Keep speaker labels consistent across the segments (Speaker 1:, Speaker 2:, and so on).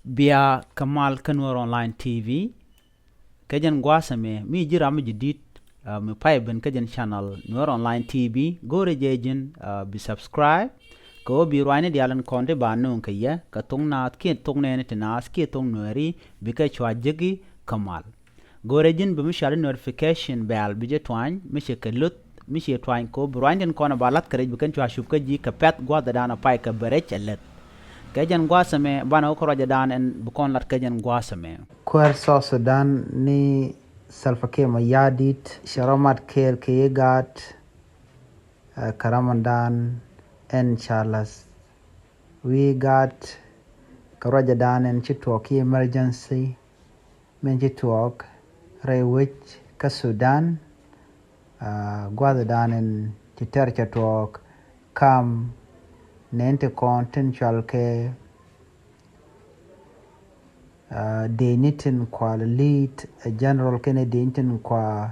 Speaker 1: بيا كمال كنور اونلاين تي في كجن غواسمه مي جرام جديد مي بايبن كجن شانل نور اونلاين تي في غوري جيجن بسبسكرايب ko bi rwani dialan konde banu kaya ka tung na ki tung ne tinas ki tung nori bi ka chwa jigi kamal gorejin bi mishal notification bell bi je twan mi she kelut mi she twan ko brandin kona balat kare bi kan chwa shup ka ji ka pet gwa da dana pai ka bere chelet kajan gwasame bana ko raja dan en bu kon lat kajan gwasame
Speaker 2: Kwer South Sudan ni Salva Kiir Mayardit Sharamat Kiir Keyegat Karamandan and Charles. We got Karajadan and Chitwalk emergency. Men Chitwalk Rewich Ka Sudan Guadadan and Chiter Chatwalk Kam Nente Contentual Ke de nitin kwa lead general Kennedy nitin kwa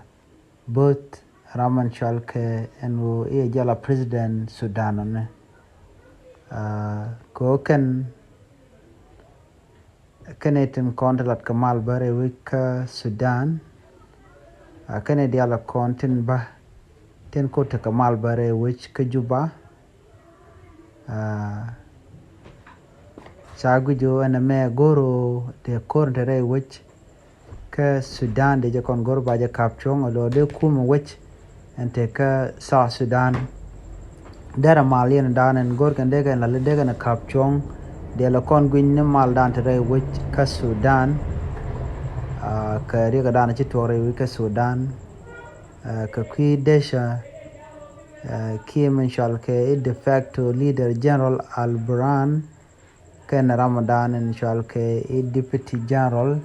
Speaker 2: both Raman Chalke and e jala president Sudan ne ko ken kenetin kontalat Kamal bare wika Sudan Kennedy ala kontin ba ten ko ta Kamal bare which ka Juba Sagujo and me goro de korntere which ka Sudan de jakon goro ba ja kapchong alo de kuma which and te ka South Sudan dara malian dan en gor kan de la de na kapchong de la kon gwin ne mal dan tere which ka Sudan ka ri ga dan chi tore wi ka Sudan ka kwi desha Kim shall ke de facto leader General Al-Burhan Ken Ramadan and Shalke Deputy General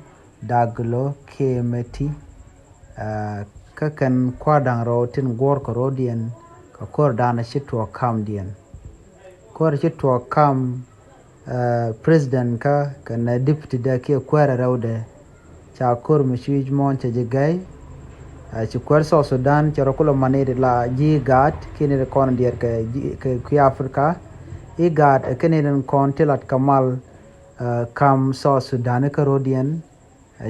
Speaker 2: Daglo Kemeti Kakan Kwadang Rotin Gork Rodian Kakordana Chitwa Kamdian Kor Chitwa Kam President Ka Kan Deputy Daki Kwara Rode Chakur Mishij Monte Jagay Chikwar South Sudan Charakula Manere La Jigat Kini Recon Dier Ki Africa Igad a Canadian Council at Kamal Kam South Sudan Karodian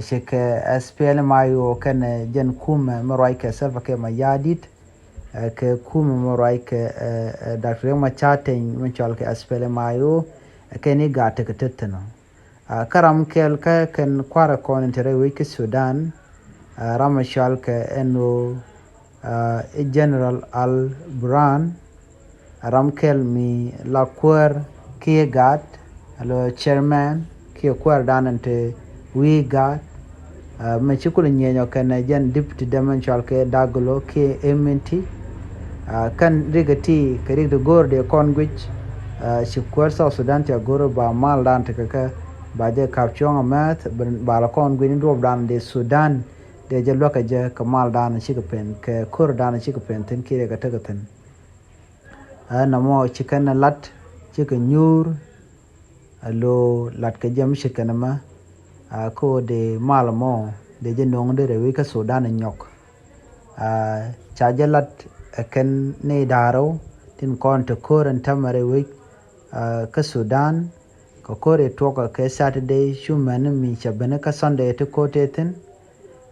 Speaker 2: Shek SPL Mayo Ken Jen Kume Moraike Salva Kiir Mayardit ke Kume Moraike Dr. Yoma Chatting Minchal ke SPL Mayo Ken Igad Teketeno Karam Kel Ka Ken Kwara Kon Intere Wiki Sudan Ramashal ke Eno General Al-Burhan Ramkel mi Lakwar Keyegat alo chairman Keyekwar danante we got me chikulu nyenyo kana jan deputy dimensional ke Daglo ke MNT kan rigati ke de gorde kongwich chikwar South Sudan ta goro ba mal dan ta ka ba de kapchong amat ba la kongwin do dan de Sudan de je loka je kamal dan chikapen ke kur dan chikapen tin kire ka tagaten namo chicken lat chicken nyur alo lat ka jam chicken ma ko de malamo de jenong de rewi ka Sudan nyok chajalat ken ne daro tin kon to koran tamare wi ka Sudan ko kore toka ke Saturday shuman mi chabane ka Sunday to kotetin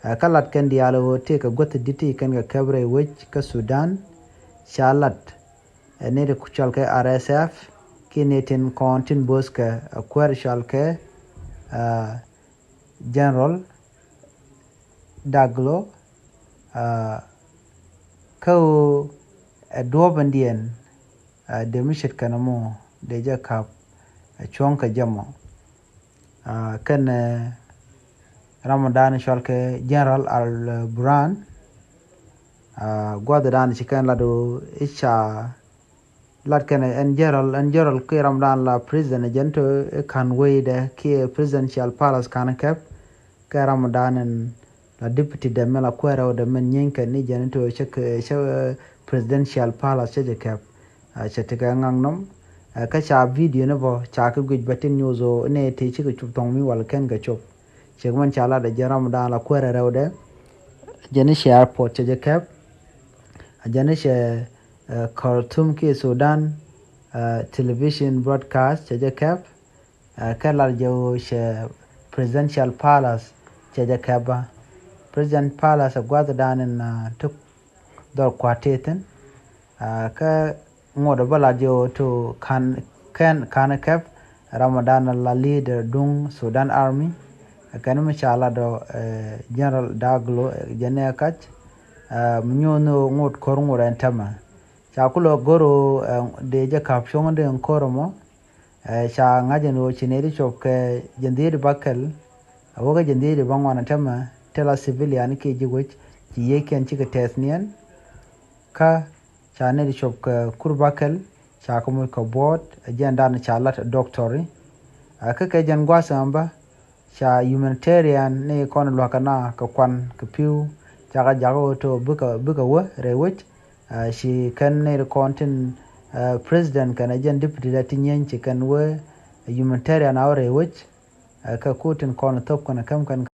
Speaker 2: kalat ken dialo te ka got diti ken ka kabre wi ka Sudan shalat nere kuchalke RSF kinetin kontin boska akwar shalke General Daglo ko dobandian de mishit kanamo de jakap chonka jamo kan Ramadan shalke General Al-Burhan gwadadan chikan lado isha lat kana en general ke Ramadan la prison agento kan wade ke presidential palace kan kap ke Ramadan en la deputy de mela kwera de men nyenka ni janto chek presidential palace che kap chetega ngangnom ka cha video ne bo cha ka guj batin news o ne te chi ku tong mi wal ken ga chop chegman chala de Ramadan la kwera rewde jeni airport che kap jeni Khartoum ke Sudan television broadcast che kap kala jo she presidential palace che jakaba president palace gwada danin tuk dor kwateten ka ngodo bala jo to kan kap Ramadan la leader dung Sudan Army kan mishala do General Daglo Jenekach mnyono ngot korngo rentama chakulo goro de kapshon de nkoromo cha ngajeno chineri chopke jendiri bakal awoga jendiri bangwana tama tela civilian ke jigwech ci yeken ci tesnian ka cha ne chopke kurbakal cha ko ko bot agenda na cha lat doctori ka ke jan gwasamba cha humanitarian ne kon lo kana ka kwan ka piu cha ga jago to buka wa rewech shi kan ne kontin president kan ajan deputy da tinyen ci kan wa humanitarian awre wech ka kutin kon top kana kam kan